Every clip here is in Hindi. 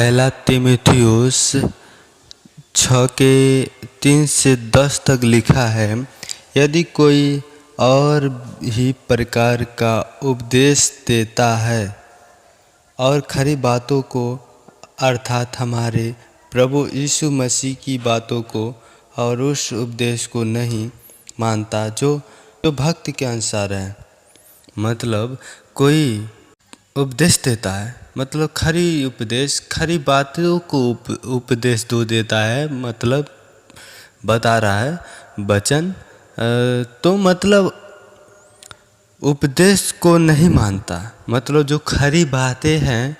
पहला तीमुथियुस 6 के 3 से 10 तक लिखा है, यदि कोई और ही प्रकार का उपदेश देता है और खरी बातों को अर्थात हमारे प्रभु यीशु मसीह की बातों को और उस उपदेश को नहीं मानता जो भक्ति के अनुसार है, मतलब कोई उपदेश देता है, मतलब खरी उपदेश खरी बातों को उपदेश दो देता है, मतलब बता रहा है वचन, तो मतलब उपदेश को नहीं मानता, मतलब जो खरी बातें हैं,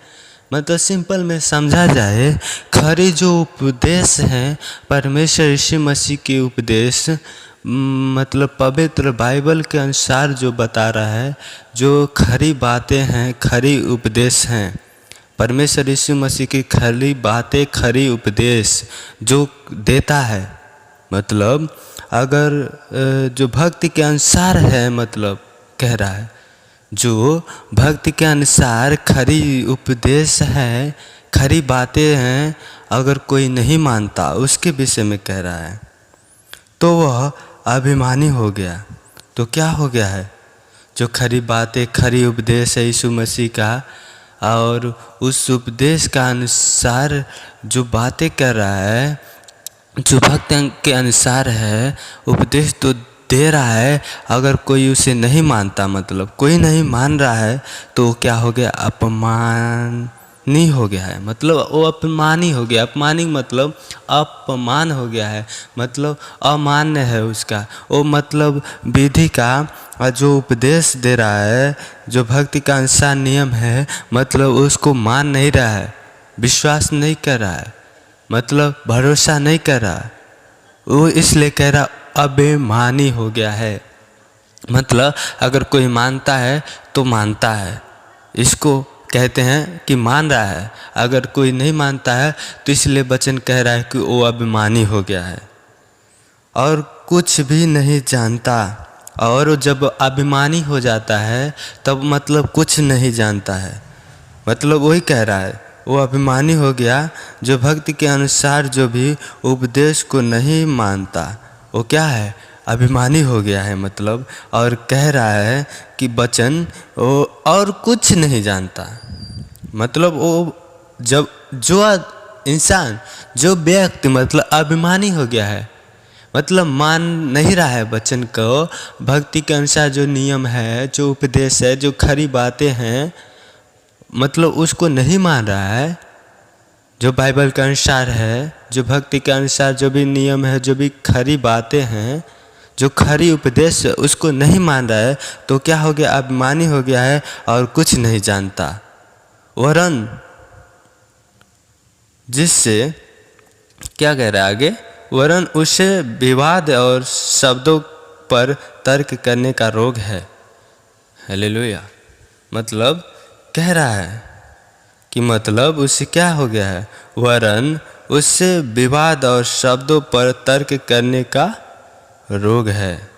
मतलब सिंपल में समझा जाए खरी जो उपदेश हैं परमेश्वर यीशु मसीह के उपदेश, मतलब पवित्र बाइबल के अनुसार जो बता रहा है, जो खरी बातें हैं, खरी उपदेश हैं, परमेश्वर यीशु मसीह की खरी बातें खरी उपदेश जो देता है, मतलब अगर जो भक्ति के अनुसार है, मतलब कह रहा है जो भक्ति के अनुसार खरी उपदेश है, खरी बातें हैं, अगर कोई नहीं मानता उसके विषय में कह रहा है तो वह अभिमानी हो गया। तो क्या हो गया है? जो खरी बातें खरी उपदेश है यीशु मसीह का, और उस उपदेश का अनुसार जो बातें कर रहा है, जो भक्त के अनुसार है, उपदेश तो दे रहा है, अगर कोई उसे नहीं मानता, मतलब कोई नहीं मान रहा है, तो क्या हो गया? अपमानी हो गया है, मतलब वो अपमानी हो गया। अपमानी मतलब अपमान हो गया है, मतलब अमान्य है उसका वो, मतलब विधि का जो उपदेश दे रहा है, जो भक्ति का अनुसार नियम है, मतलब उसको मान नहीं रहा है, विश्वास नहीं कर रहा है, मतलब भरोसा नहीं कर रहा, वो इसलिए कह रहा अभिमानी हो गया है। मतलब अगर कोई मानता है तो मानता है, इसको कहते हैं कि मान रहा है। अगर कोई नहीं मानता है तो इसलिए वचन कह रहा है कि वो अभिमानी हो गया है और कुछ भी नहीं जानता। और जब अभिमानी हो जाता है तब मतलब कुछ नहीं जानता है, मतलब वही कह रहा है वो अभिमानी हो गया, जो भक्ति के अनुसार जो भी उपदेश को नहीं मानता वो क्या है? अभिमानी हो गया है, मतलब और कह रहा है कि वचन वो और कुछ नहीं जानता। मतलब वो जब जो इंसान जो व्यक्ति मतलब अभिमानी हो गया है, मतलब मान नहीं रहा है वचन को, भक्ति के अनुसार जो नियम है, जो उपदेश है, जो खरी बातें हैं, मतलब उसको नहीं मान रहा है, जो बाइबल के अनुसार है, जो भक्ति के अनुसार जो भी नियम है, जो भी खरी बातें हैं, जो खरी उपदेश है, उसको नहीं मान रहा है, तो क्या हो गया? अभिमानी हो गया है और कुछ नहीं जानता। वरन जिससे क्या कह रहा है आगे? वरन उसे विवाद और शब्दों पर तर्क करने का रोग है। हालेलुया। मतलब कह रहा है कि मतलब उससे क्या हो गया है? वरन उससे विवाद और शब्दों पर तर्क करने का रोग है।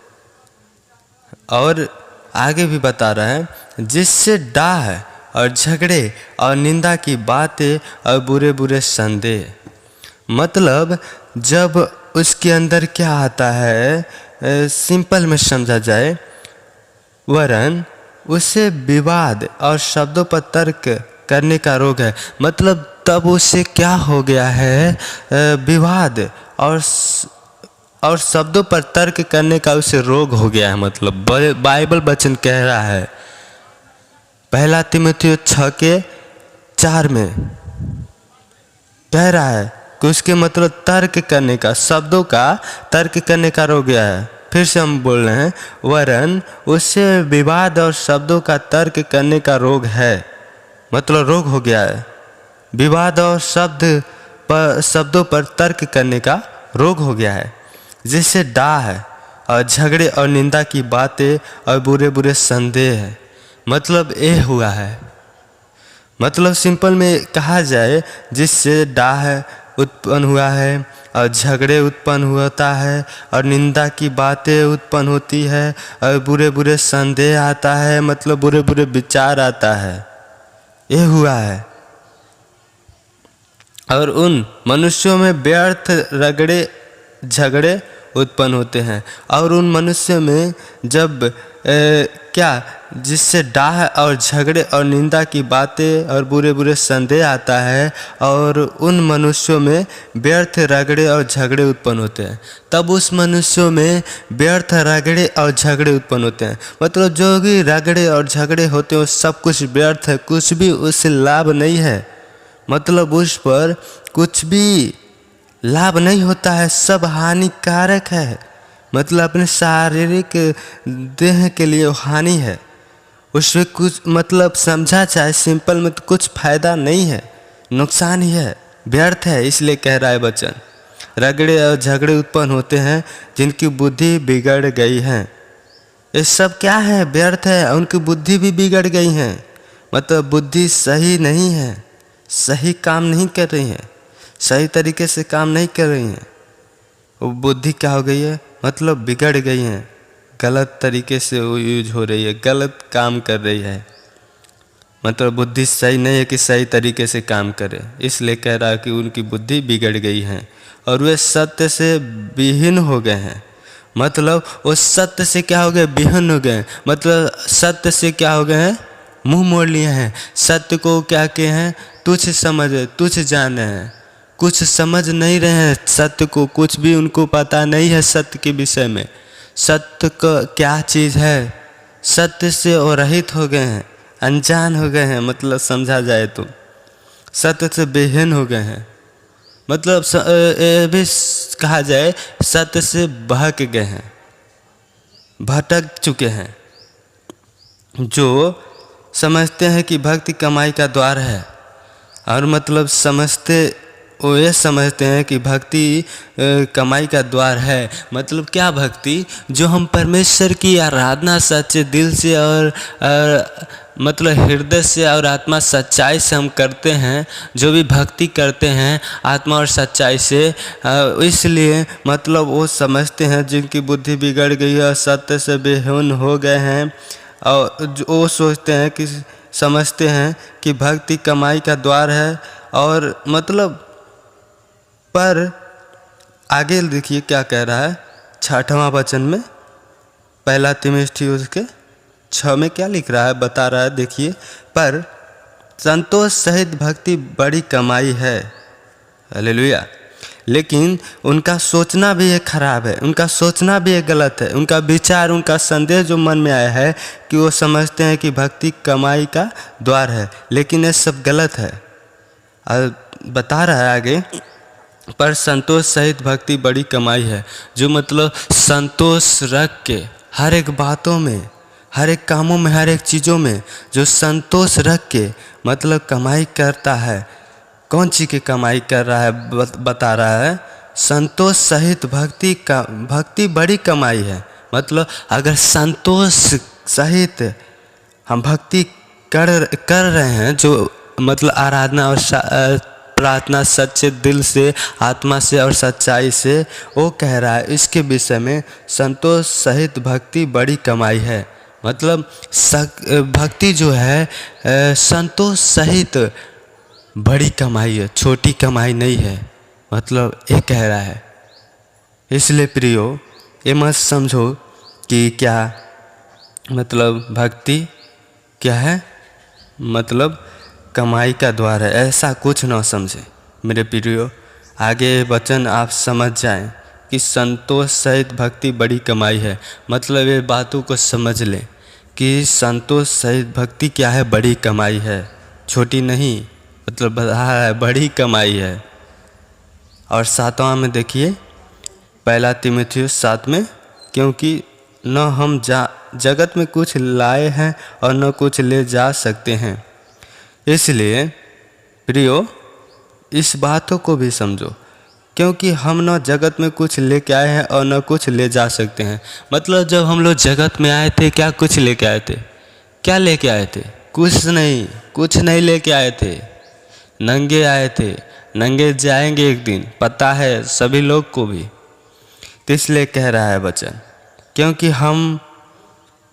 और आगे भी बता रहा है, जिससे डाह और झगड़े और निंदा की बातें और बुरे बुरे संदेह, मतलब जब उसके अंदर क्या आता है, सिंपल में समझा जाए, वरन उसे विवाद और शब्दों पर तर्क करने का रोग है। मतलब तब उसे क्या हो गया है? विवाद और शब्दों पर तर्क करने का उसे रोग हो गया है। मतलब बाइबल वचन कह रहा है पहला तीमुथियुस 6 के 4 में कह रहा है कि उसके मतलब तर्क करने का, शब्दों का तर्क करने का रोग गया है। फिर से हम बोल रहे हैं, वरन उससे विवाद और शब्दों का तर्क करने का रोग है, मतलब रोग हो गया है। विवाद और शब्दों पर तर्क करने का रोग हो गया है, जिससे डाह और झगड़े और निंदा की बातें और बुरे बुरे संदेह है। मतलब ये हुआ है, मतलब सिंपल में कहा जाए, जिससे डाह उत्पन्न हुआ है और झगड़े उत्पन्न होता है और निंदा की बातें उत्पन्न होती है और बुरे बुरे संदेह आता है, मतलब बुरे बुरे विचार आता है, ये हुआ है। और उन मनुष्यों में व्यर्थ रगड़े झगड़े उत्पन्न होते हैं। और उन मनुष्यों में जब क्या जिससे डाह और झगड़े और निंदा की बातें और बुरे बुरे संदेह आता है, और उन मनुष्यों में व्यर्थ रगड़े और झगड़े उत्पन्न होते हैं। तब उस मनुष्यों में व्यर्थ रगड़े और झगड़े उत्पन्न होते हैं। मतलब जो भी रगड़े और झगड़े होते हैं वो सब कुछ व्यर्थ है, कुछ भी उससे लाभ नहीं है। मतलब उस पर कुछ भी लाभ नहीं होता है, सब हानिकारक है। मतलब अपने शारीरिक देह के लिए हानि है। उसमें कुछ मतलब समझा जाए सिंपल में तो कुछ फायदा नहीं है, नुकसान ही है, व्यर्थ है। इसलिए कह रहा है वचन, रगड़े और झगड़े उत्पन्न होते हैं जिनकी बुद्धि बिगड़ गई है। ये सब क्या है? व्यर्थ है, उनकी बुद्धि भी बिगड़ गई है। मतलब बुद्धि सही नहीं है, सही काम नहीं कर रही है, सही तरीके से काम नहीं कर रही हैं। वो बुद्धि क्या हो गई है? मतलब बिगड़ गई हैं, गलत तरीके से वो यूज हो रही है, गलत काम कर रही है। मतलब बुद्धि सही नहीं है कि सही तरीके से काम करे। इसलिए कह रहा है कि उनकी बुद्धि बिगड़ गई है और वे सत्य से विहीन हो गए हैं। मतलब वो सत्य से क्या हो गए? विहीन हो गए। मतलब सत्य से क्या हो गए हैं? मुंह मोड़ लिए हैं। सत्य को क्या किए हैं? तुच्छ समझे, तुच्छ जाने हैं, कुछ समझ नहीं रहे हैं सत्य को, कुछ भी उनको पता नहीं है सत्य के विषय में। सत्य का क्या चीज़ है? सत्य से वो रहित हो गए हैं, अनजान हो गए हैं। मतलब समझा जाए तो सत्य से बेहीन हो गए हैं। मतलब ये भी कहा जाए सत्य से बहक गए हैं, भटक चुके हैं। जो समझते हैं कि भक्ति कमाई का द्वार है, और मतलब वो ये समझते हैं कि भक्ति कमाई का द्वार है। मतलब क्या भक्ति? जो हम परमेश्वर की आराधना सच्चे दिल से और मतलब हृदय से और आत्मा सच्चाई से हम करते हैं, जो भी भक्ति करते हैं आत्मा और सच्चाई से, इसलिए मतलब वो समझते हैं जिनकी बुद्धि बिगड़ गई है, सत्य से बेहीन हो गए हैं, और जो वो सोचते हैं कि समझते हैं कि भक्ति कमाई का द्वार है। और मतलब पर आगे देखिए क्या कह रहा है 6वां वचन में, 1 तीमुथियुस के 6 में क्या लिख रहा है, बता रहा है। देखिए, पर संतोष सहित भक्ति बड़ी कमाई है। हालेलुया। लेकिन उनका सोचना भी ये खराब है, उनका सोचना भी ये गलत है। उनका विचार, उनका संदेश जो मन में आया है कि वो समझते हैं कि भक्ति कमाई का द्वार है, लेकिन ये सब गलत है। और बता रहा है आगे, पर संतोष सहित भक्ति बड़ी कमाई है। जो मतलब संतोष रख के हर एक बातों में, हर एक कामों में, हर एक चीज़ों में जो संतोष रख के मतलब कमाई करता है। कौन सी की कमाई कर रहा है? बता रहा है संतोष सहित भक्ति बड़ी कमाई है। मतलब अगर संतोष सहित हम भक्ति कर रहे हैं, जो मतलब आराधना और प्रार्थना सच्चे दिल से, आत्मा से और सच्चाई से, वो कह रहा है इसके विषय में संतोष सहित भक्ति बड़ी कमाई है। मतलब भक्ति जो है संतोष सहित बड़ी कमाई है, छोटी कमाई नहीं है। मतलब ये कह रहा है। इसलिए प्रियो, ये मत समझो कि क्या मतलब भक्ति क्या है, मतलब कमाई का द्वार है, ऐसा कुछ ना समझे मेरे प्रियो। आगे वचन आप समझ जाएं कि संतोष सहित भक्ति बड़ी कमाई है। मतलब ये बातों को समझ लें कि संतोष सहित भक्ति क्या है, बड़ी कमाई है, छोटी नहीं। मतलब बड़ी कमाई है। और 7वां में देखिए 1 तीमुथियुस 7 में, क्योंकि न हम जगत में कुछ लाए हैं और न कुछ ले जा सकते हैं। इसलिए प्रियो, इस बातों को भी समझो, क्योंकि हम न जगत में कुछ लेके आए हैं और न कुछ ले जा सकते हैं। मतलब जब हम लोग जगत में आए थे, क्या कुछ लेके आए थे? क्या लेके आए थे? कुछ नहीं लेके आए थे। नंगे आए थे, नंगे जाएंगे एक दिन, पता है सभी लोग को भी। तो इसलिए कह रहा है वचन,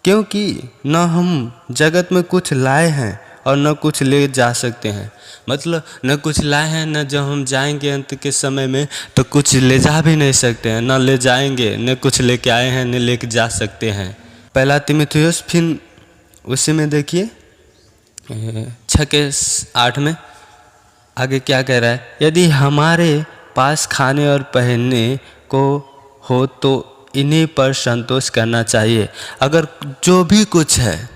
क्योंकि न हम जगत में कुछ लाए हैं और न कुछ ले जा सकते हैं। मतलब न कुछ लाए हैं, न जब हम जाएंगे अंत के समय में तो कुछ ले जा भी नहीं सकते हैं, न ले जाएंगे, न कुछ लेके आए हैं, न लेके जा सकते हैं। पहला तीमुथियुस फिर उसी में देखिए 6:8 में आगे क्या कह रहा है, यदि हमारे पास खाने और पहनने को हो तो इन्हीं पर संतोष करना चाहिए। अगर जो भी कुछ है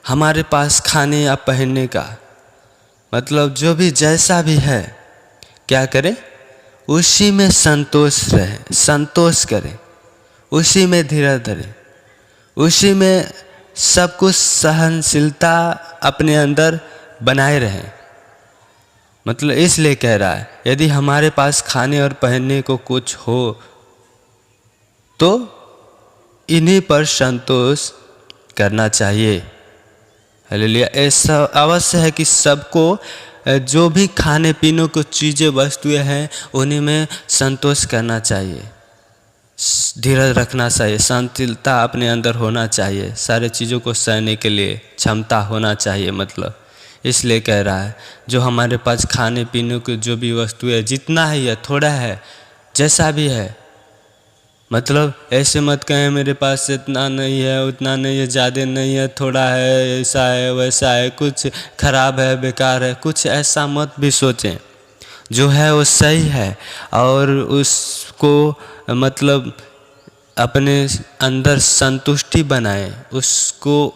हमारे पास खाने या पहनने का, मतलब जो भी जैसा भी है, क्या करें, उसी में संतोष रहे, संतोष करें, उसी में धीरज धरें, उसी में सब कुछ सहनशीलता अपने अंदर बनाए रहें। मतलब इसलिए कह रहा है यदि हमारे पास खाने और पहनने को कुछ हो तो इन्हीं पर संतोष करना चाहिए। हालेलुया। ऐसा अवश्य है कि सबको जो भी खाने पीने को चीज़ें वस्तुएं हैं उन्हीं में संतोष करना चाहिए, धीरज रखना चाहिए, शांतिलता अपने अंदर होना चाहिए, सारे चीज़ों को सहने के लिए क्षमता होना चाहिए। मतलब इसलिए कह रहा है जो हमारे पास खाने पीने की जो भी वस्तु है, जितना है या थोड़ा है, जैसा भी है, मतलब ऐसे मत कहें मेरे पास इतना नहीं है, उतना नहीं है, ज़्यादा नहीं है, थोड़ा है, ऐसा है, वैसा है, कुछ खराब है, बेकार है, कुछ ऐसा मत भी सोचें। जो है वो सही है और उसको मतलब अपने अंदर संतुष्टि बनाएं, उसको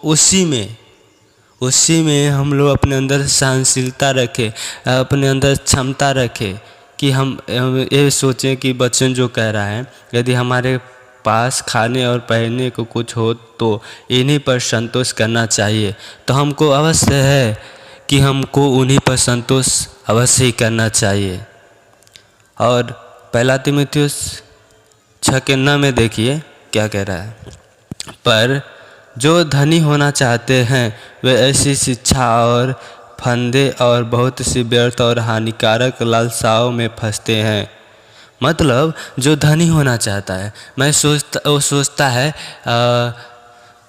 उसी में हम लोग अपने अंदर सहनशीलता रखें, अपने अंदर क्षमता रखें कि हम ये सोचें कि वचन जो कह रहा है यदि हमारे पास खाने और पहनने को कुछ हो तो इन्हीं पर संतोष करना चाहिए। तो हमको अवश्य है कि हमको उन्हीं पर संतोष अवश्य ही करना चाहिए। और पहला तीमुथियुस 6:9 में देखिए क्या कह रहा है, पर जो धनी होना चाहते हैं वे ऐसी शिक्षा और फंदे और बहुत सी व्यर्थ और हानिकारक लालसाओं में फंसते हैं। मतलब जो धनी होना चाहता है, वो सोचता है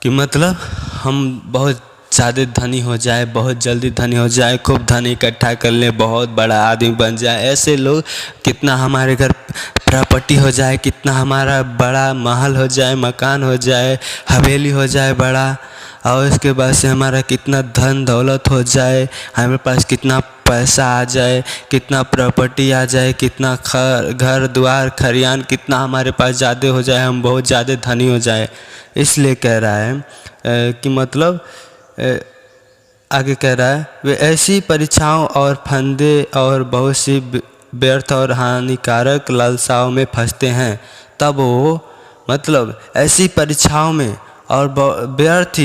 कि मतलब हम बहुत ज़्यादा धनी हो जाए, बहुत जल्दी धनी हो जाए, खूब धन इकट्ठा कर लें, बहुत बड़ा आदमी बन जाए। ऐसे लोग कितना हमारे घर प्रॉपर्टी हो जाए, कितना हमारा बड़ा महल हो जाए, मकान हो जाए, हवेली हो जाए बड़ा, और उसके बाद से हमारा कितना धन दौलत हो जाए, हमारे पास कितना पैसा आ जाए, कितना प्रॉपर्टी आ जाए, कितना घर द्वार खरियान कितना हमारे पास ज़्यादा हो जाए, हम बहुत ज़्यादा धनी हो जाए। इसलिए कह रहा है कि मतलब आगे कह रहा है वे ऐसी परीक्षाओं और फंदे और बहुत सी व्यर्थ और हानिकारक लालसाओं में फंसते हैं। तब वो मतलब ऐसी परीक्षाओं में और व्यर्थ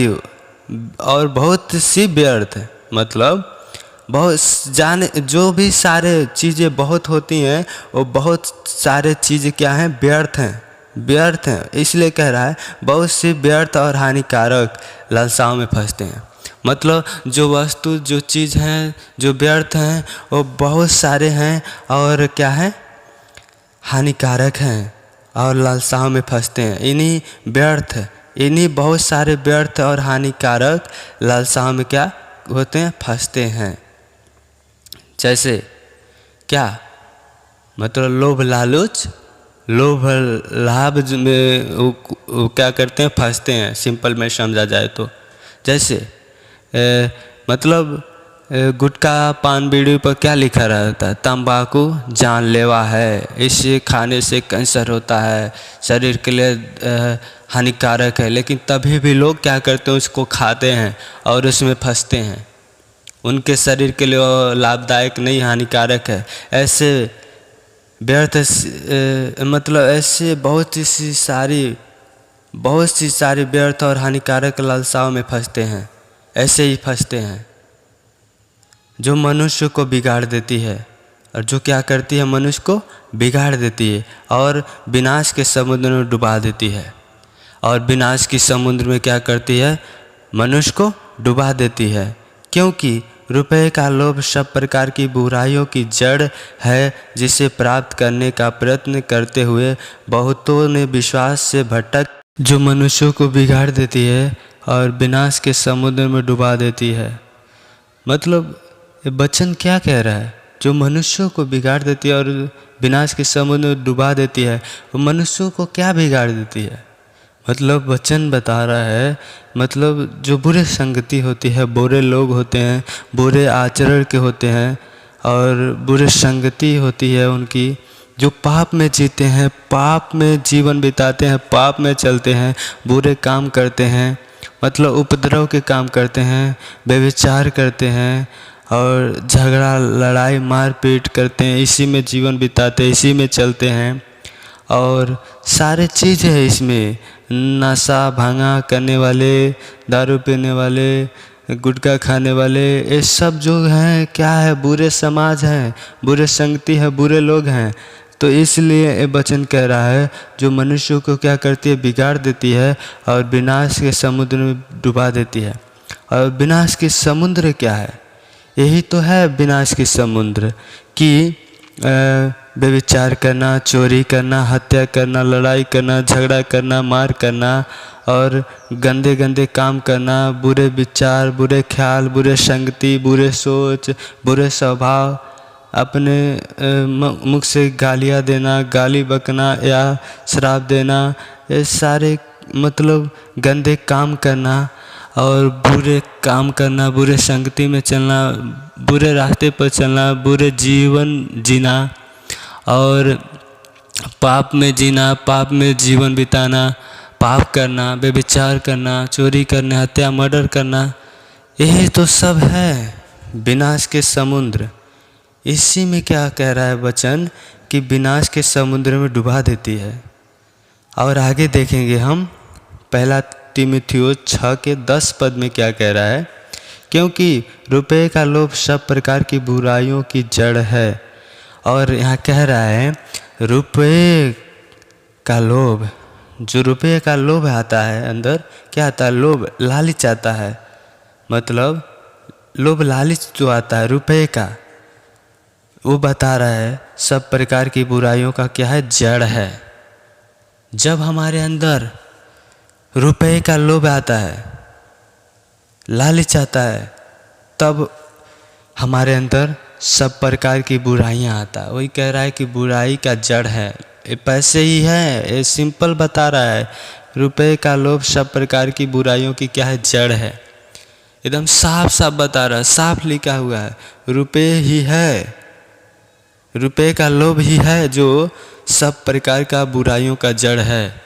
और बहुत सी व्यर्थ, मतलब बहुत जाने जो भी सारे चीज़ें बहुत होती हैं वो बहुत सारे चीज़ें क्या हैं, व्यर्थ हैं, व्यर्थ हैं। इसलिए कह रहा है बहुत सी व्यर्थ और हानिकारक लालसाओं में फंसते हैं। मतलब जो वस्तु जो चीज़ हैं जो व्यर्थ हैं वो बहुत सारे हैं और क्या है, हानिकारक हैं और लालसाओं में फंसते हैं। इन्हीं बहुत सारे व्यर्थ और हानिकारक लालसाओं में क्या होते हैं, फंसते हैं। जैसे क्या, मतलब लोभ लालच, लोभ लाभ में वो क्या करते हैं, फंसते हैं। सिंपल में समझा जाए तो जैसे मतलब गुटखा पान बीड़ी पर क्या लिखा रहता है, तंबाकू जानलेवा है, इसे खाने से कैंसर होता है, शरीर के लिए हानिकारक है, लेकिन तभी भी लोग क्या करते हैं, उसको खाते हैं और उसमें फंसते हैं। उनके शरीर के लिए लाभदायक नहीं, हानिकारक है। ऐसे व्यर्थ मतलब ऐसे बहुत सी सारी व्यर्थ और हानिकारक लालसाओं में फंसते हैं। ऐसे ही फंसते हैं जो मनुष्य को बिगाड़ देती है, और जो क्या करती है, मनुष्य को बिगाड़ देती है और विनाश के समुद्र में डुबा देती है। और विनाश की समुद्र में क्या करती है, मनुष्य को डुबा देती है। क्योंकि रुपये का लोभ सब प्रकार की बुराइयों की जड़ है, जिसे प्राप्त करने का प्रयत्न करते हुए बहुतों ने विश्वास से भटक, जो मनुष्यों को बिगाड़ देती है और विनाश के समुद्र में डुबा देती है। मतलब ये वचन क्या कह रहा है? जो मनुष्यों को बिगाड़ देती है और विनाश के समुद्र में डुबा देती है, वो मनुष्यों को क्या बिगाड़ देती है? मतलब वचन बता रहा है, मतलब जो बुरे संगति होती है, बुरे लोग होते हैं, बुरे आचरण के होते हैं और बुरे संगति होती है उनकी, जो पाप में जीते हैं, पाप में जीवन बिताते हैं, पाप में चलते हैं, बुरे काम करते हैं, मतलब उपद्रव के काम करते हैं, व्यभिचार करते हैं और झगड़ा लड़ाई मारपीट करते हैं, इसी में जीवन बिताते हैं, इसी में चलते हैं और सारे चीज़ है इसमें, नशा भांगा करने वाले, दारू पीने वाले, गुटखा खाने वाले, ये सब जो हैं क्या है? बुरे समाज हैं, बुरे संगति है, बुरे लोग हैं। तो इसलिए ये वचन कह रहा है जो मनुष्यों को क्या करती है? बिगाड़ देती है और विनाश के समुद्र में डुबा देती है। और विनाश के समुद्र क्या है? यही तो है विनाश के समुद्र कि व्यभिचार करना, चोरी करना, हत्या करना, लड़ाई करना, झगड़ा करना, मार करना और गंदे गंदे काम करना, बुरे विचार, बुरे ख्याल, बुरे संगति, बुरे सोच, बुरे स्वभाव, अपने मुख से गालियाँ देना, गाली बकना या शराब देना, ये सारे मतलब गंदे काम करना और बुरे काम करना, बुरे संगति में चलना, बुरे रास्ते पर चलना, बुरे जीवन जीना और पाप में जीना, पाप में जीवन बिताना, पाप करना, व्यभिचार करना, चोरी करना, हत्या मर्डर करना, यही तो सब है विनाश के समुद्र। इसी में क्या कह रहा है वचन कि विनाश के समुद्र में डुबा देती है। और आगे देखेंगे हम पहला तीमुथियुस 6:10 में क्या कह रहा है, क्योंकि रुपये का लोभ सब प्रकार की बुराइयों की जड़ है। और यहाँ कह रहा है रुपये का लोभ, जो रुपये का लोभ आता है अंदर, क्या आता है? लोभ, लालच आता है। मतलब लोभ लालच जो आता है रुपये का, वो बता रहा है सब प्रकार की बुराइयों का क्या है? जड़ है। जब हमारे अंदर रुपये का लोभ आता है, लालच आता है, तब हमारे अंदर सब प्रकार की बुराइयां आता है। वही कह रहा है कि बुराई का जड़ है, ये पैसे ही है, ये सिंपल बता रहा है। रुपये का लोभ सब प्रकार की बुराइयों की क्या है? जड़ है। एकदम साफ साफ बता रहा है, साफ लिखा हुआ है, रुपये ही है, रुपये का लोभ ही है जो सब प्रकार का बुराइयों का जड़ है।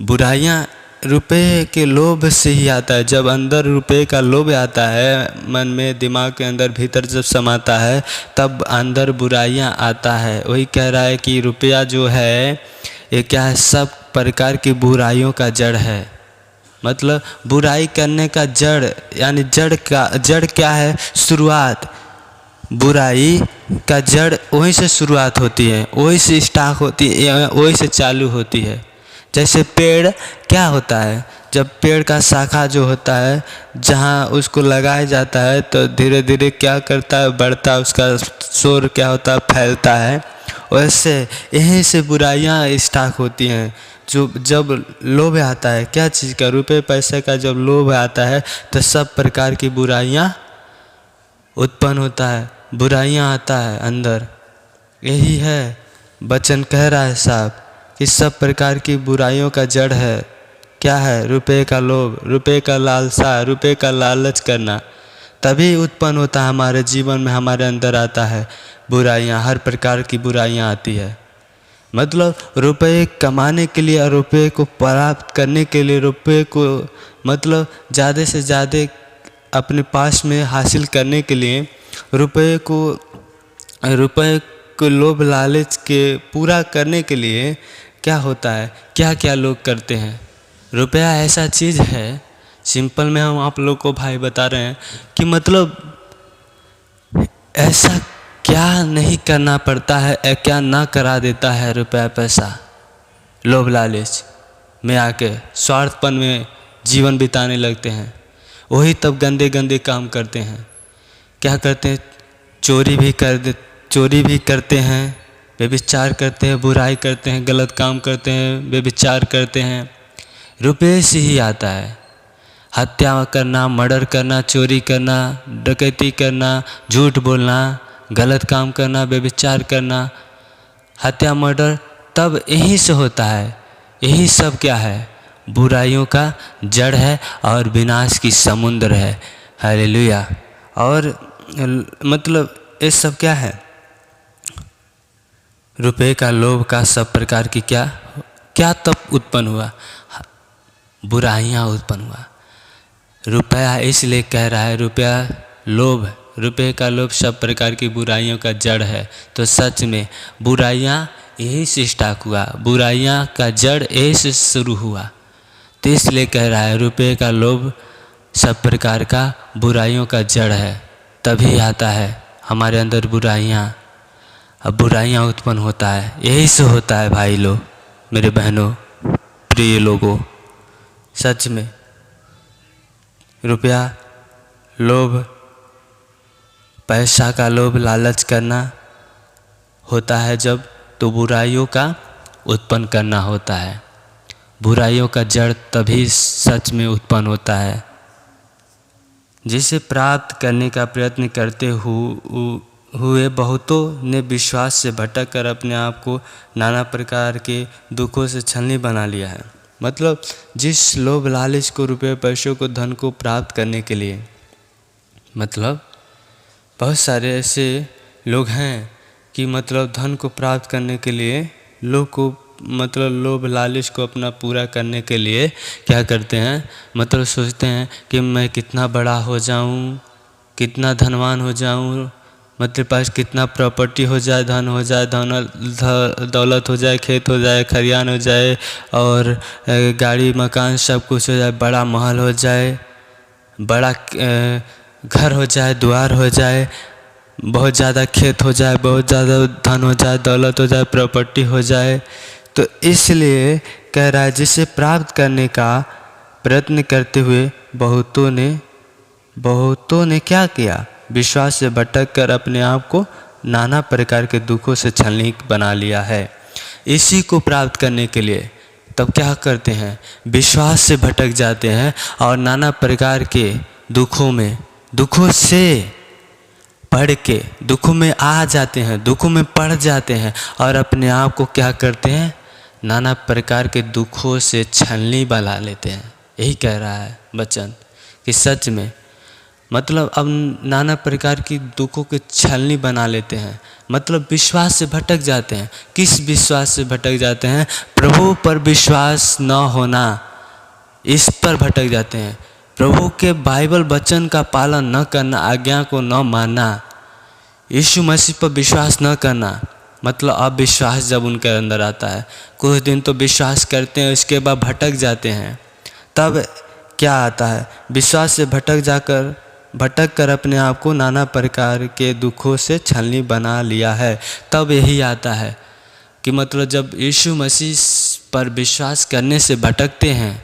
बुराइयां रुपये के लोभ से ही आता है। जब अंदर रुपये का लोभ आता है, मन में, दिमाग के अंदर, भीतर जब समाता है, तब अंदर बुराइयां आता है। वही कह रहा है कि रुपया जो है ये क्या है? सब प्रकार की बुराइयों का जड़ है। मतलब बुराई करने का जड़, यानी जड़ क्या है? शुरुआत। बुराई का जड़ वहीं से शुरुआत होती है, वहीं से स्टार्ट होती है, वहीं से चालू होती है। जैसे पेड़ क्या होता है? जब पेड़ का शाखा जो होता है, जहाँ उसको लगाया जाता है तो धीरे धीरे क्या करता है? बढ़ता है, उसका शोर क्या होता है? फैलता है। वैसे यहीं से बुराइयाँ स्टार्ट होती हैं। जो जब लोभ आता है, क्या चीज़ का? रुपये पैसे का जब लोभ आता है तो सब प्रकार की बुराइयाँ उत्पन्न होता है, बुराइयाँ आता है अंदर। यही है वचन कह रहा है साहब कि सब प्रकार की बुराइयों का जड़ है क्या है? रुपये का लोभ, रुपये का लालसा, रुपये का लालच करना, तभी उत्पन्न होता है हमारे जीवन में, हमारे अंदर आता है बुराइयाँ, हर प्रकार की बुराइयाँ आती है। मतलब रुपये कमाने के लिए, रुपये को प्राप्त करने के लिए, रुपये को मतलब ज़्यादा से ज़्यादा अपने पास में हासिल करने के लिए रुपये को लोभ लालच के पूरा करने के लिए क्या होता है? क्या क्या लोग करते हैं? रुपया ऐसा चीज़ है, सिंपल में हम आप लोग को भाई बता रहे हैं कि मतलब ऐसा क्या नहीं करना पड़ता है, क्या ना करा देता है रुपया पैसा। लोभ लालच में आके स्वार्थपन में जीवन बिताने लगते हैं, वही तब गंदे गंदे काम करते हैं। क्या करते हैं? चोरी भी करते हैं, व्यभिचार करते हैं, बुराई करते हैं, गलत काम करते हैं, व्यभिचार करते हैं। रुपये से ही आता है। हत्या करना, मर्डर करना, चोरी करना, डकैती करना, झूठ बोलना, गलत काम करना, व्यभिचार करना, हत्या, मर्डर, तब यहीं से होता है। यही सब क्या है? बुराइयों का जड़ है और विनाश की समुद्र है। हालेलुया। और मतलब ये सब क्या है? रुपए का लोभ का सब प्रकार की क्या तब उत्पन्न हुआ? बुराइयाँ उत्पन्न हुआ। रुपया इसलिए कह रहा है, रुपये का लोभ सब प्रकार की बुराइयों का जड़ है। तो सच में बुराइयाँ यही से स्टार्ट हुआ, बुराइयाँ का जड़ यही से शुरू हुआ। तो इसलिए कह रहा है रुपये का लोभ सब प्रकार का बुराइयों का जड़ है। तभी आता है हमारे अंदर बुराइयाँ, अब बुराइयाँ उत्पन्न होता है। यही से होता है भाई लोग, मेरे बहनों, प्रिय लोगों। सच में रुपया, लोभ, पैसा का लोभ, लालच करना होता है जब, तो बुराइयों का उत्पन्न करना होता है। बुराइयों का जड़ तभी सच में उत्पन्न होता है। जिसे प्राप्त करने का प्रयत्न करते हुए बहुतों ने विश्वास से भटक कर अपने आप को नाना प्रकार के दुखों से छलनी बना लिया है। मतलब जिस लोभ लालच को, रुपये पैसों को, धन को प्राप्त करने के लिए, मतलब बहुत सारे ऐसे लोग हैं कि मतलब धन को प्राप्त करने के लिए लोग को, मतलब लोभ लालच को अपना पूरा करने के लिए क्या करते हैं? मतलब सोचते हैं कि मैं कितना बड़ा हो जाऊं, कितना धनवान हो जाऊं, मतलब पास कितना प्रॉपर्टी हो जाए, धन हो जाए, दौलत हो जाए, खेत हो जाए, खलिहान हो जाए, और गाड़ी मकान सब कुछ हो जाए, बड़ा महल हो जाए, बड़ा घर हो जाए, द्वार हो जाए, बहुत ज़्यादा खेत हो जाए, बहुत ज़्यादा धन हो जाए, दौलत हो जाए, प्रॉपर्टी हो जाए। तो इसलिए कह रहा है जिसे प्राप्त करने का प्रयत्न करते हुए बहुतों ने क्या किया? विश्वास से भटक कर अपने आप को नाना प्रकार के दुखों से छलनी बना लिया है। इसी को प्राप्त करने के लिए तब क्या करते हैं? विश्वास से भटक जाते हैं और नाना प्रकार के दुखों से पढ़ के दुखों में आ जाते हैं, दुखों में पड़ जाते हैं और अपने आप को क्या करते हैं? नाना प्रकार के दुखों से छलनी बना लेते हैं। यही कह रहा है वचन कि सच में मतलब अब नाना प्रकार की दुखों के छलनी बना लेते हैं। मतलब विश्वास से भटक जाते हैं। किस विश्वास से भटक जाते हैं? प्रभु पर विश्वास न होना, इस पर भटक जाते हैं। प्रभु के बाइबल वचन का पालन न करना, आज्ञा को न मानना, यीशु मसीह पर विश्वास न करना, मतलब अविश्वास जब उनके अंदर आता है। कुछ दिन तो विश्वास करते हैं, उसके बाद भटक जाते हैं। तब क्या आता है? विश्वास से भटक कर अपने आप को नाना प्रकार के दुखों से छलनी बना लिया है। तब यही आता है कि मतलब जब यीशु मसीह पर विश्वास करने से भटकते हैं,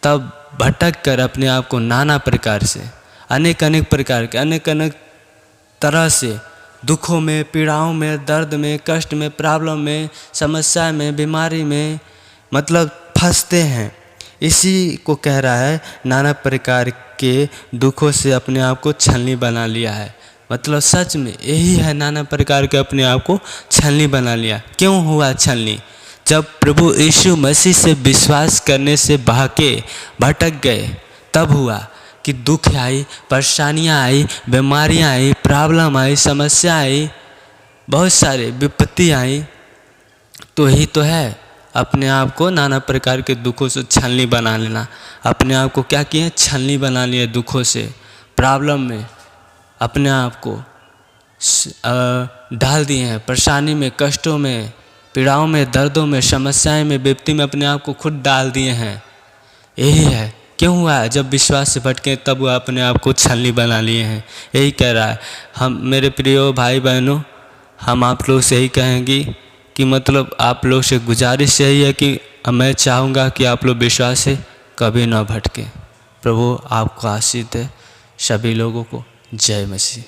तब भटक कर अपने आप को नाना प्रकार से, अनेक प्रकार के, अनेक तरह से दुखों में, पीड़ाओं में, दर्द में, कष्ट में, प्रॉब्लम में, समस्या में, बीमारी में मतलब फंसते हैं। इसी को कह रहा है नाना प्रकार के दुखों से अपने आप को छलनी बना लिया है। मतलब सच में यही है, नाना प्रकार के अपने आप को छलनी बना लिया। क्यों हुआ छलनी? जब प्रभु यीशु मसीह से विश्वास करने से भटक गए, तब हुआ कि दुख आई, परेशानियाँ आई, बीमारियाँ आई, प्रॉब्लम आई, समस्या आई, बहुत सारे विपत्ति आई। तो ही तो है अपने आप को नाना प्रकार के दुखों से छलनी बना लेना। अपने आप को क्या किए? छलनी बना लिए दुखों से, प्रॉब्लम में अपने आप को डाल दिए हैं, परेशानी में, कष्टों में, पीड़ाओं में, दर्दों में, समस्याएं में, विपत्ति में अपने आप को खुद डाल दिए हैं। यही है। क्यों हुआ? जब विश्वास से भटके तब वो अपने आप को छलनी बना लिए हैं। यही कह रहा है। हम मेरे प्रियो भाई बहनों, हम आप लोग से यही कहेंगे कि मतलब आप लोग से गुजारिश यही है कि मैं चाहूँगा कि आप लोग विश्वास से कभी ना भटके। प्रभु आपको आशीष दे। सभी लोगों को जय मसीह।